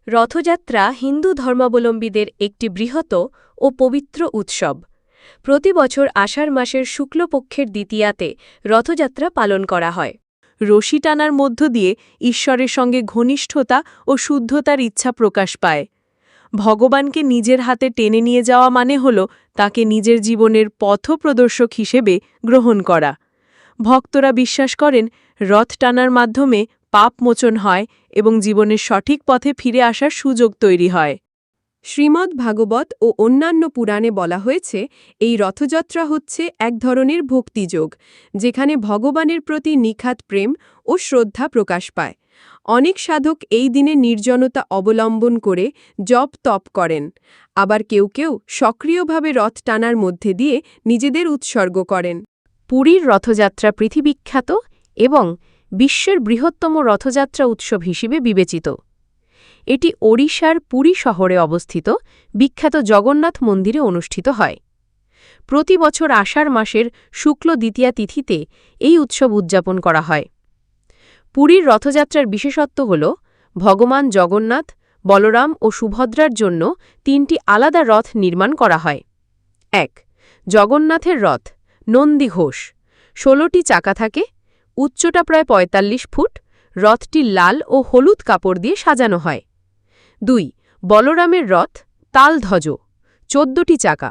রথযাত্রা হিন্দু ধর্মাবলম্বীদের একটি বৃহৎ ও পবিত্র উৎসব। প্রতি বছর আষাঢ় মাসের শুক্লপক্ষের দ্বিতীয়াতে রথযাত্রা পালন করা হয়। রশি টানার মধ্য দিয়ে ঈশ্বরের সঙ্গে ঘনিষ্ঠতা ও শুদ্ধতার ইচ্ছা প্রকাশ পায়। ভগবানকে নিজের হাতে টেনে নিয়ে যাওয়া মানে হল তাকে নিজের জীবনের পথপ্রদর্শক হিসেবে গ্রহণ করা। ভক্তরা বিশ্বাস করেন রথ টানার মাধ্যমে পাপ মোচন হয় এবং জীবনের সঠিক পথে ফিরে আসার সুযোগ তৈরি হয়। শ্রীমদ্ ভাগবত ও অন্যান্য পুরাণে বলা হয়েছে এই রথযাত্রা হচ্ছে এক ধরনের ভক্তিযোগ, যেখানে ভগবানের প্রতি নিখাত প্রেম ও শ্রদ্ধা প্রকাশ পায়। অনেক সাধক এই দিনে নির্জনতা অবলম্বন করে জপ তপ করেন, আবার কেউ কেউ সক্রিয়ভাবে রথ টানার মধ্যে দিয়ে নিজেদের উৎসর্গ করেন। পুরীর রথযাত্রা পৃথিবীখ্যাত এবং বিশ্বের বৃহত্তম রথযাত্রা উৎসব হিসেবে বিবেচিত। এটি ওড়িশার পুরী শহরে অবস্থিত বিখ্যাত জগন্নাথ মন্দিরে অনুষ্ঠিত হয়। প্রতি বছর আষাঢ় মাসের শুক্ল দ্বিতীয়া তিথিতে এই উৎসব উদযাপন করা হয়। পুরীর রথযাত্রার বিশেষত্ব হল ভগবান জগন্নাথ, বলরাম ও সুভদ্রার জন্য ৩টি আলাদা রথ নির্মাণ করা হয়। ১. জগন্নাথের রথ নন্দী ঘোষ। ১৬টি চাকা থাকে, উচ্চতা প্রায় ৪৫ ফুট। রথটি লাল ও হলুদ কাপড় দিয়ে সাজানো হয়। ২. বলরামের রথ তালধ্বজ। ১৪টি চাকা,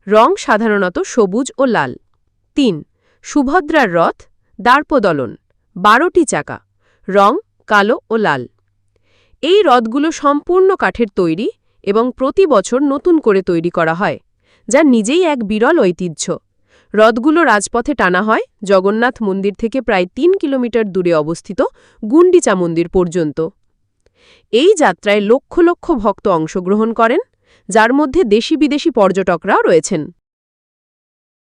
রং সাধারণত সবুজ ও লাল। ৩. সুভদ্রার রথ দর্পদলন। ১২টি চাকা, রং কালো ও লাল। এই রথগুলো সম্পূর্ণ কাঠের তৈরি এবং প্রতি বছর নতুন করে তৈরি করা হয়, যা নিজেই এক বিরল ঐতিহ্য। রথগুলো রাজপথে টানা হয় জগন্নাথ মন্দির থেকে প্রায় ৩ কিলোমিটার দূরে অবস্থিত গুন্ডিচা মন্দির পর্যন্ত। এই যাত্রায় লক্ষ লক্ষ ভক্ত অংশগ্রহণ করেন, যার মধ্যে দেশি বিদেশি পর্যটকরাও রয়েছেন।